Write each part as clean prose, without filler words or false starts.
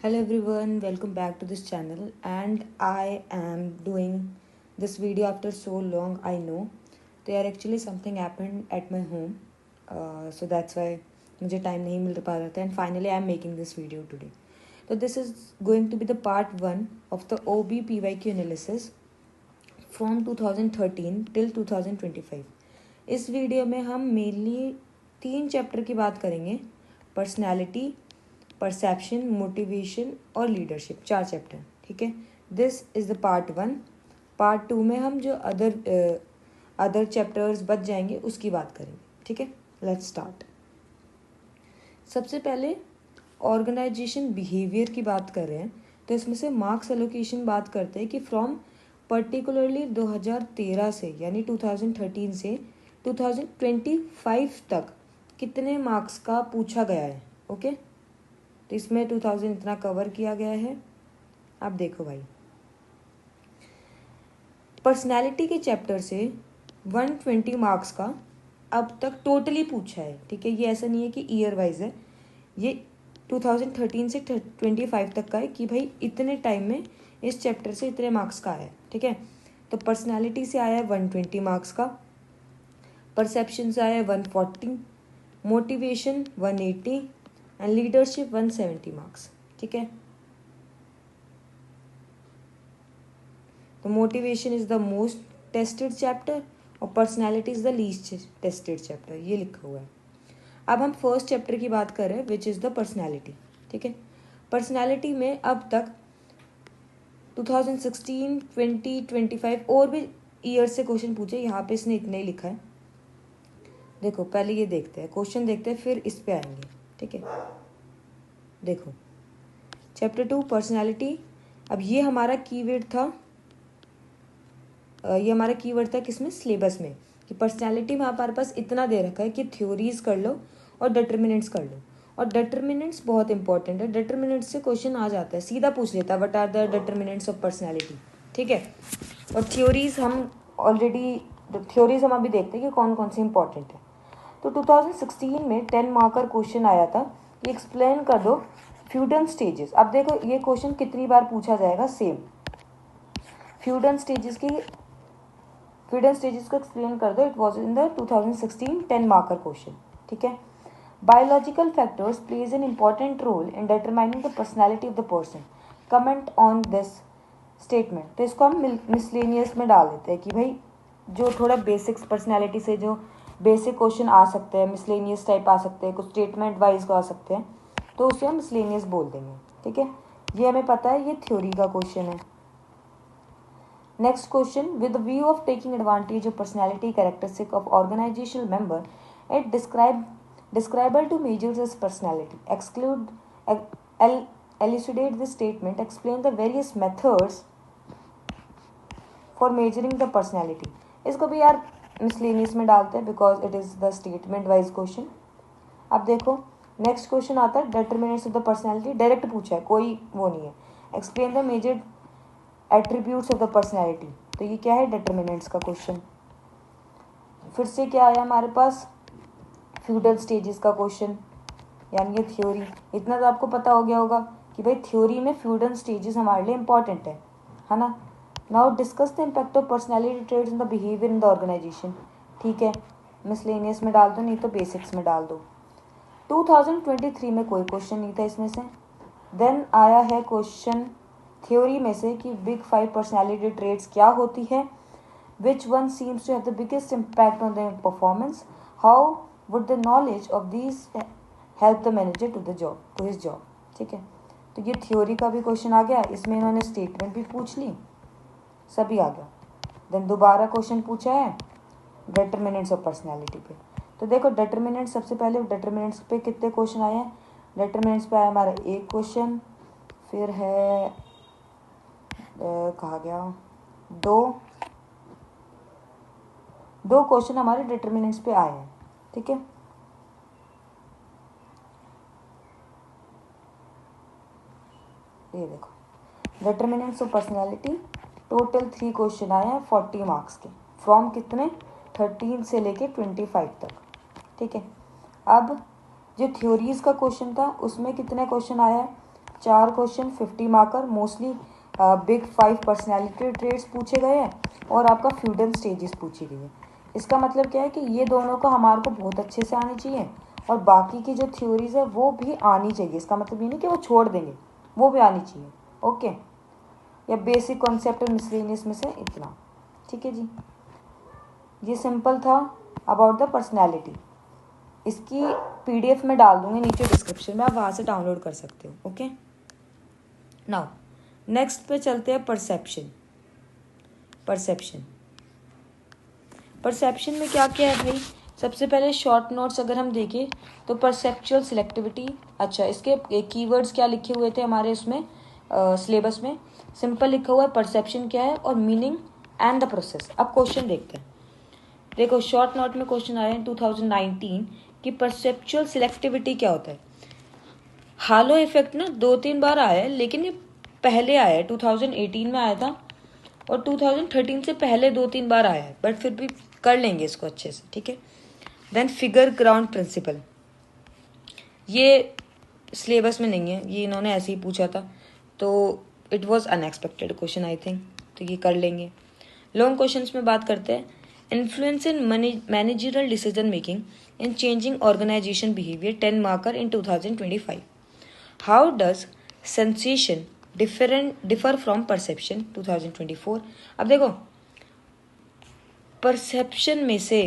Hello everyone, welcome back to this channel and I am doing this video after so long. I know there actually something happened at my home, so that's why मुझे time नहीं मिल पा रहा था and finally I am making this video today. So this is going to be the part 1 of the OB PYQ analysis from 2013 till 2025. इस video में हम mainly 3 chapter की बात करेंगे, पर्सनैलिटी, परसेप्शन, मोटिवेशन और लीडरशिप, 4 चैप्टर. ठीक है, this is the part 1. Part 2 में हम जो अदर चैप्टर्स बच जाएंगे उसकी बात करेंगे. ठीक है, लेट्स स्टार्ट. सबसे पहले ऑर्गेनाइजेशन बिहेवियर की बात कर रहे हैं, तो इसमें से मार्क्स एलोकेशन बात करते हैं कि फ्रॉम पर्टिकुलरली 2013 से यानी 2013 से 2025 तक कितने मार्क्स का पूछा गया है. ओके, तो इसमें 2000 इतना कवर किया गया है. आप देखो भाई, पर्सनालिटी के चैप्टर से 120 मार्क्स का अब तक टोटली पूछा है. ठीक है, ये ऐसा नहीं है कि ईयर वाइज है, ये 2013 से 25 तक का है कि भाई इतने टाइम में इस चैप्टर से इतने मार्क्स का आया है. ठीक है, तो पर्सनालिटी से आया है 120 मार्क्स का, परसेप्शन से आया है 140, मोटिवेशन 180 एंड लीडरशिप 170 मार्क्स. ठीक है, तो motivation is the most tested chapter और personality is the least tested chapter, ये लिखा हुआ है. अब हम फर्स्ट चैप्टर की बात कर रहे हैं विच इज़ द पर्सनालिटी. ठीक है, पर्सनालिटी में अब तक 2016, 20, 25 और भी ईयर से क्वेश्चन पूछे. यहाँ पे इसने इतने ही लिखा है. देखो पहले ये देखते हैं, क्वेश्चन देखते हैं, फिर इस पे आएंगे. ठीक है, देखो चैप्टर 2 पर्सनालिटी. अब ये हमारा कीवर्ड था, किसमें, सिलेबस में, कि पर्सनालिटी में हमारे पास इतना दे रखा है कि थ्योरीज कर लो और डिटर्मिनेंट्स कर लो. और डिटर्मिनेंट्स बहुत इंपॉर्टेंट है. डिटर्मिनेंट्स से क्वेश्चन आ जाता है, सीधा पूछ लेता है what are the determinants of personality. ठीक है, और थ्योरीज हम अभी देखते हैं कि कौन कौन सी इंपॉर्टेंट है. तो 2016 में 10 मार्कर क्वेश्चन आया था कि एक्सप्लेन कर दो फ्यूडन स्टेजेस. अब देखो ये क्वेश्चन कितनी बार पूछा जाएगा, सेम फ्यूडन स्टेजेस को एक्सप्लेन कर दो. It was in the 2016 10 marker question. ठीक है, biological factors plays an important role in determining the personality of the person. Comment on this statement. तो इसको हम मिसलेनियस में डाल देते हैं कि भाई जो थोड़ा बेसिक्स पर्सनैलिटी से जो बेसिक क्वेश्चन आ सकते हैं, मिसलेनियस टाइप आ सकते हैं, कुछ स्टेटमेंट वाइज को आ सकते हैं, तो उसे हम मिसलेनियस बोल देंगे. ठीक है, ये हमें पता है, ये थ्योरी का क्वेश्चन है. Next question, with view of taking advantage of personality characteristic of organisational member it describer to measures his personality. Exclude elucidate this statement. Explain the various methods for measuring the personality. इसको भी यार miscellaneous में डालते हैं because it is the statement wise question. अब देखो next question आता है determinants of the personality. Direct पूछा है, कोई वो नहीं है. Explain the major attributes of the personality. तो ये क्या है, डिटरमिनेंट्स का क्वेश्चन. फिर से क्या आया हमारे पास, फ्यूडल स्टेजेस का क्वेश्चन, यानी ये थ्योरी. इतना तो आपको पता हो गया होगा कि भाई थ्योरी में फ्यूडल स्टेजेस हमारे लिए इंपॉर्टेंट है ना. Now discuss the impact of personality traits in the behaviour in the organisation. ठीक है, मिसलेनियस में डाल दो, नहीं तो बेसिक्स में डाल दो. 2023 में कोई क्वेश्चन नहीं था इसमें से. देन आया है क्वेश्चन थ्योरी में से कि बिग 5 पर्सनैलिटी ट्रेट्स क्या होती है, which one seems to have the biggest impact on the performance, how would the knowledge of these help the manager to his job. ठीक है, तो ये थ्योरी का भी क्वेश्चन आ गया. इसमें इन्होंने स्टेटमेंट भी पूछ ली, सभी आ गया. देन दोबारा क्वेश्चन पूछा है डिटरमिनेंट्स ऑफ पर्सनैलिटी पे. तो देखो डिटरमिनेंट्स, सबसे पहले डिटरमिनेंट्स पे कितने क्वेश्चन आए हैं. डिटरमिनेंट्स पे आया हमारा एक क्वेश्चन, फिर है कहा गया दो क्वेश्चन हमारे डिटरमिनेंट्स पे आए हैं. ठीक है, ये देखो determinants of personality, total 3 question आए हैं 40 मार्क्स के, फ्रॉम कितने 13 से लेके 25 तक. ठीक है, अब जो थ्योरीज का क्वेश्चन था उसमें कितने क्वेश्चन आया है, 4 question 50 marker, mostly big 5 personality traits पूछे गए हैं और आपका फ्यूडल स्टेजेस पूछी गई है। इसका मतलब क्या है कि ये दोनों को हमारे को बहुत अच्छे से आनी चाहिए और बाकी की जो थ्योरीज है वो भी आनी चाहिए। इसका मतलब ये नहीं कि वो छोड़ देंगे, वो भी आनी चाहिए। ओके, या बेसिक कॉन्सेप्ट और मिसलेनियस में से इतना। ठीक है जी, ये सिंपल था अबाउट द पर्सनैलिटी। इसकी PDF में डाल दूंगी नीचे डिस्क्रिप्शन में, आप वहाँ से डाउनलोड कर सकते हो। ओके, नाउ नेक्स्ट पे चलते हैं परसेप्शन। परसेप्शन में क्या क्या है भाई? सबसे पहले शॉर्ट नोट्स अगर हम देखें तो परसेप्चुअल सिलेक्टिविटी। अच्छा, इसके कीवर्ड्स क्या लिखे हुए थे हमारे उसमें सिलेबस में? सिंपल लिखा हुआ है परसेप्शन क्या है और मीनिंग एंड द प्रोसेस। अब क्वेश्चन देखते हैं। देखो, शॉर्ट नोट में क्वेश्चन आया है 2019 कि परसेप्चुअल सिलेक्टिविटी क्या होता है। हालो इफेक्ट ना 2-3 बार आया है, लेकिन ये पहले आया है, 2018 में आया था और 2013 से पहले 2-3 बार आया है, बट फिर भी कर लेंगे इसको अच्छे से। ठीक है, देन फिगर ग्राउंड प्रिंसिपल, ये सिलेबस में नहीं है, ये इन्होंने ऐसे ही पूछा था, तो it was unexpected question I think, तो ये कर लेंगे। लॉन्ग क्वेश्चंस में बात करते हैं। Influence in managerial decision making in changing organisation behaviour 10 marker in 2025। How does sensation differ from perception 2024। अब देखो, परसेप्शन में से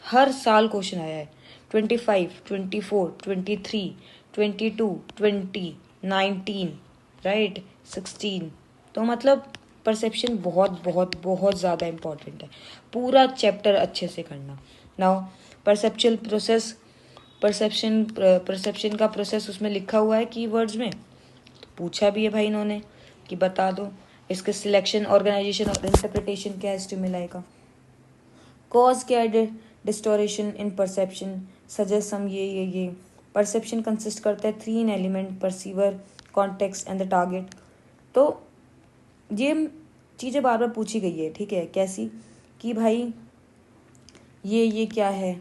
हर साल क्वेश्चन आया है, 25, 24, 23, 22, 20, 19, राइट, 16। तो मतलब परसेप्शन बहुत बहुत बहुत ज़्यादा इम्पॉर्टेंट है। पूरा चैप्टर अच्छे से करना। नाउ परसेप्चुअल प्रोसेस, परसेप्शन का प्रोसेस उसमें लिखा हुआ है कीवर्ड्स में, तो पूछा भी है भाई इन्होंने कि बता दो इसके सिलेक्शन, ऑर्गेनाइजेशन और इंटरप्रिटेशन क्या है स्टिमुलाई का। कॉज क्या है डिस्टोरेशन इन परसेप्शन, सजेस्ट सम ये परसेप्शन कंसिस्ट करता है 3 element, perceiver, context and the target. तो ये चीज़ें बार बार पूछी गई है। ठीक है, कैसी कि भाई ये क्या है,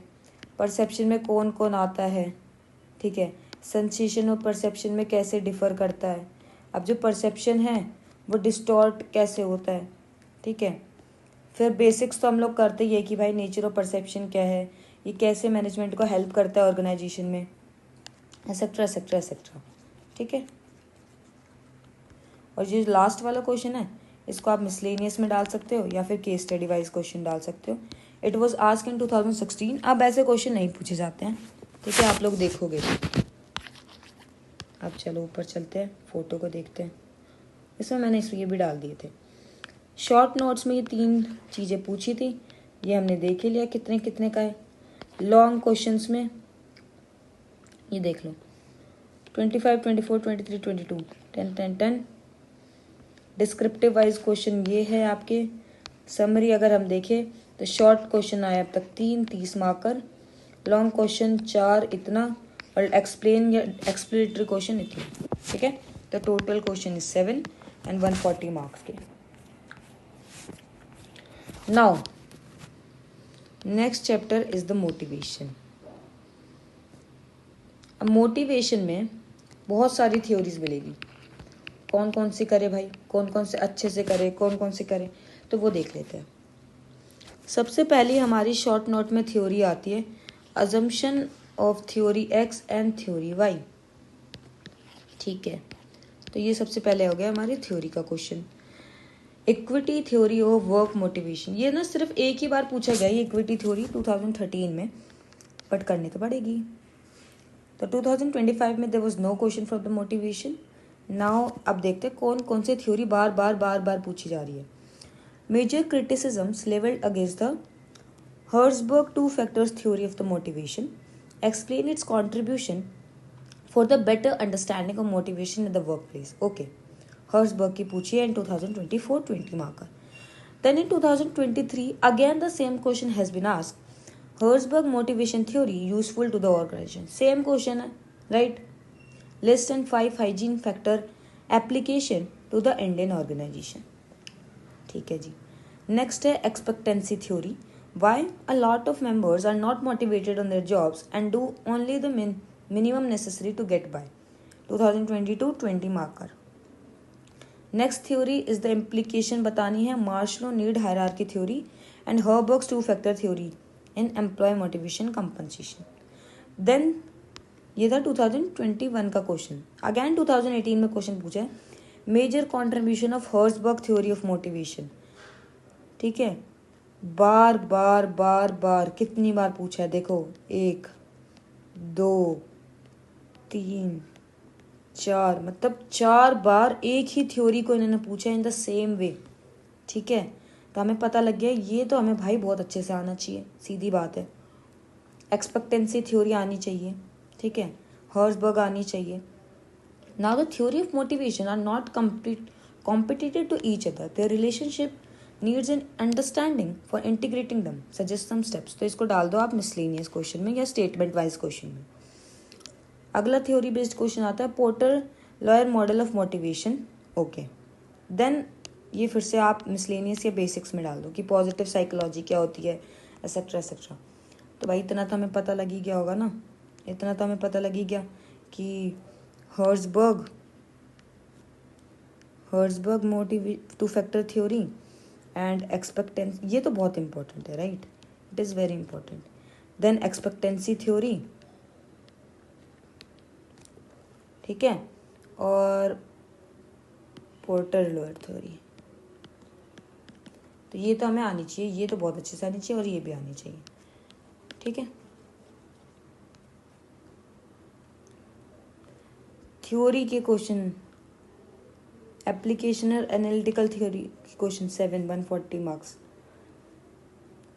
परसेप्शन में कौन कौन आता है। ठीक है, सेंसेशन और परसेप्शन में कैसे डिफ़र करता है। अब जो परसेप्शन है वो डिस्टॉर्ट कैसे होता है। ठीक है, फिर बेसिक्स तो हम लोग करते ही है कि भाई नेचर ऑफ परसेप्शन क्या है, ये कैसे मैनेजमेंट को हेल्प करता है ऑर्गेनाइजेशन में, एक्सेट्रा एक्सेट्रा एक्सेट्रा। ठीक है, और ये लास्ट वाला क्वेश्चन है, इसको आप मिसलेनियस में डाल सकते हो या फिर केस स्टडी वाइज क्वेश्चन डाल सकते हो। It was asked in 2016। अब ऐसे क्वेश्चन नहीं पूछे जाते हैं। ठीक है, आप लोग देखोगे। अब चलो ऊपर चलते हैं, फोटो को देखते हैं। इसमें मैंने ये भी डाल दिए थे। शॉर्ट नोट्स में ये 3 चीज़ें पूछी थी, ये हमने देख ही लिया कितने कितने का है। लॉन्ग क्वेश्चंस में ये देख लो, 25, 24, 23, 22, 10, 10, 10। डिस्क्रिप्टिव वाइज क्वेश्चन ये है आपके। समरी अगर हम देखें तो शॉर्ट क्वेश्चन आया अब तक 3, 30 मार्कर, लॉन्ग क्वेश्चन 4 इतना, और एक्सप्लेन या एक्सप्लेनेटरी क्वेश्चन इतने। ठीक है, तो total question is 7 and 140 marks के। Now next chapter is the motivation. अब मोटिवेशन में बहुत सारी थ्योरीज मिलेगी, कौन कौन सी करे भाई, कौन कौन से अच्छे से करे, कौन कौन से करे, तो वो देख लेते हैं। सबसे पहली हमारी शॉर्ट नोट में थ्योरी आती है assumption of theory X and theory Y. ठीक है, तो ये सबसे पहले हो गया हमारी थ्योरी का question. Equity theory of work motivation, ये ना सिर्फ एक ही बार पूछा गया है इक्विटी थ्योरी 2013 में, बट करनी तो पड़ेगी। तो 2025 में there was no question from the motivation. Now अब देखते हैं कौन कौन से थ्योरी बार बार पूछी जा रही है। Major criticisms levelled against the Herzberg 2 factors theory of the motivation, explain its contribution for the better understanding of motivation in the workplace. Okay, हर्ट्जबर्ग की पूछी है in 2024 20 marker. Then in 2023 again the same question has been asked. Herzberg motivation theory useful to the organization. Same question है, right? List and 5 hygiene factor application to the Indian organization. ठीक है जी। Next है expectancy theory, why a lot of members are not motivated on their jobs and do only the minimum necessary to get by. 2022 20 marker. Next theory is the implication बतानी है, Maslow need hierarchy theory and Herzberg's two factor theory in employ motivation compensation. Then ये था 2021 का question. Again 2018 में question पूछा है, major contribution of Herzberg theory of motivation. ठीक है, बार बार बार बार कितनी बार पूछा है देखो, 1 2 3 4, मतलब 4 बार एक ही थ्योरी को इन्होंने पूछा इन द सेम वे। ठीक है, तो हमें पता लग गया ये तो हमें भाई बहुत अच्छे से आना चाहिए, सीधी बात है। एक्सपेक्टेंसी थ्योरी आनी चाहिए, ठीक है, हर्बर्ग आनी चाहिए। Now the theory of motivation are not competitive to each other. Their relationship needs an understanding for integrating them. Suggest some steps. तो इसको डाल दो आप मिसलेनियस क्वेश्चन में या स्टेटमेंट वाइज क्वेश्चन में। अगला थ्योरी बेस्ड क्वेश्चन आता है Porter Lawler model of motivation. Okay, then ये फिर से आप मिसलेनियस या बेसिक्स में डाल दो कि पॉजिटिव साइकोलॉजी क्या होती है, एसेट्रा एसेट्रा। तो भाई इतना तो हमें पता लग ही गया होगा ना, इतना तो हमें पता लग ही गया कि Herzberg motive two factor theory and expectancy, ये तो बहुत इंपॉर्टेंट है, right, it is very important. Then expectancy theory, ठीक है, और पोर्टर लॉयर थ्योरी। तो ये तो हमें आनी चाहिए, ये तो बहुत अच्छे से आनी चाहिए और ये भी आनी चाहिए। ठीक है, थ्योरी के question, applicational analytical theory question 7 140 marks.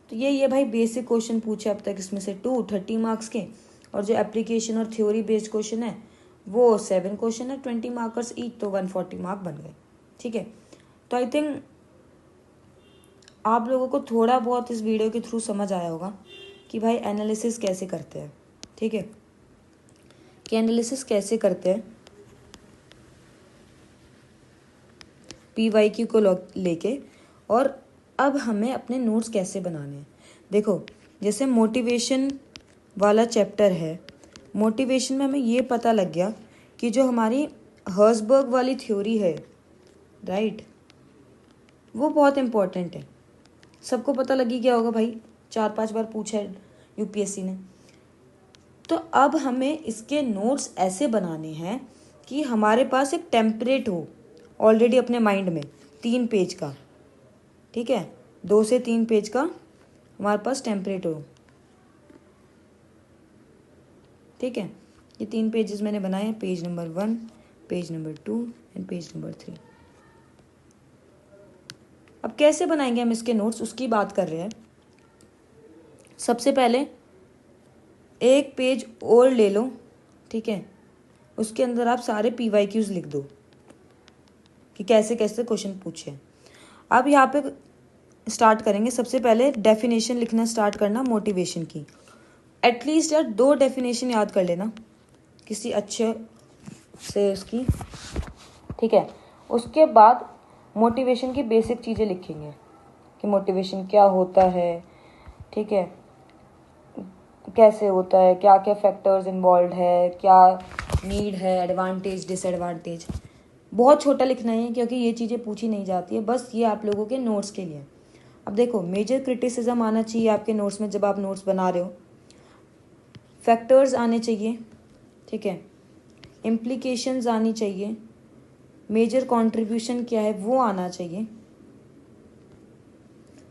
तो ये भाई बेसिक क्वेश्चन पूछे अब तक, इसमें से 2 30 मार्क्स के, और जो एप्लीकेशन और थ्योरी बेस्ड क्वेश्चन है वो 7 क्वेश्चन है 20 मार्कर्स ईच, तो 140 मार्क बन गए। ठीक है, तो आई थिंक आप लोगों को थोड़ा बहुत इस वीडियो के थ्रू समझ आया होगा कि भाई एनालिसिस कैसे करते हैं। ठीक है, कि एनालिसिस कैसे करते हैं PYQ को लेके, और अब हमें अपने नोट्स कैसे बनाने हैं। देखो, जैसे मोटिवेशन वाला चैप्टर है, मोटिवेशन में हमें ये पता लग गया कि जो हमारी हर्बर्ग वाली थ्योरी है, राइट, वो बहुत इम्पोर्टेंट है। सबको पता लग ही गया होगा भाई, 4-5 बार पूछा है UPSC ने। तो अब हमें इसके नोट्स ऐसे बनाने हैं कि हमारे पास एक टेम्पलेट हो ऑलरेडी अपने माइंड में, 3 पेज का। ठीक है, 2 से 3 पेज का हमारे पास टेम्पलेट हो। ठीक है, ये 3 पेजेस मैंने बनाए हैं, page number 1, page number 2 and page number 3। अब कैसे बनाएंगे हम इसके नोट्स, उसकी बात कर रहे हैं। सबसे पहले एक पेज और ले लो, ठीक है, उसके अंदर आप सारे PYQs लिख दो कि कैसे कैसे क्वेश्चन पूछे। अब यहाँ पे स्टार्ट करेंगे, सबसे पहले डेफिनेशन लिखना स्टार्ट करना मोटिवेशन की। एटलीस्ट यार 2 डेफिनेशन याद कर लेना किसी अच्छे से उसकी। ठीक है, उसके बाद मोटिवेशन की बेसिक चीज़ें लिखेंगे कि मोटिवेशन क्या होता है, ठीक है, कैसे होता है, क्या क्या फैक्टर्स इन्वॉल्व है, क्या नीड है, एडवांटेज डिसएडवांटेज। बहुत छोटा लिखना है क्योंकि ये चीज़ें पूछी नहीं जाती है, बस ये आप लोगों के नोट्स के लिए। अब देखो, मेजर क्रिटिसिज्म आना चाहिए आपके नोट्स में जब आप नोट्स बना रहे हो, फैक्टर्स आने चाहिए, ठीक है, इम्प्लीकेशंस आनी चाहिए, मेजर कंट्रीब्यूशन क्या है वो आना चाहिए।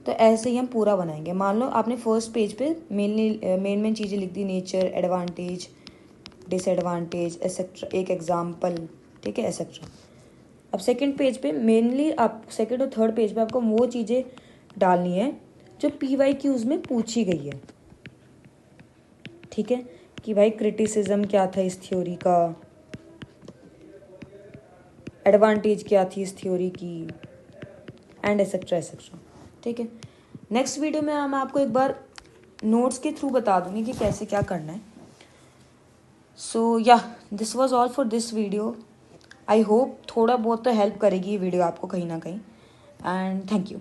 तो ऐसे ही हम पूरा बनाएंगे। मान लो आपने फर्स्ट पेज पे मेन चीज़ें लिख दी, नेचर, एडवांटेज, डिसएडवांटेज, एसेट्रा, एक एग्जाम्पल, ठीक है, एसेट्रा। अब सेकंड पेज पे मेनली आप सेकंड और थर्ड पेज पे आपको वो चीज़ें डालनी है जो PYQs में पूछी गई है। ठीक है, कि भाई क्रिटिसिज्म क्या था इस थ्योरी का, एडवांटेज क्या थी इस थ्योरी की, एंड एसेट्रा एसेट्रा। ठीक है, नेक्स्ट वीडियो में मैं आपको एक बार नोट्स के थ्रू बता दूंगी कि कैसे क्या करना है। सो या this was all for this video. I hope थोड़ा बहुत तो हेल्प करेगी ये वीडियो आपको कहीं ना कहीं, एंड थैंक यू।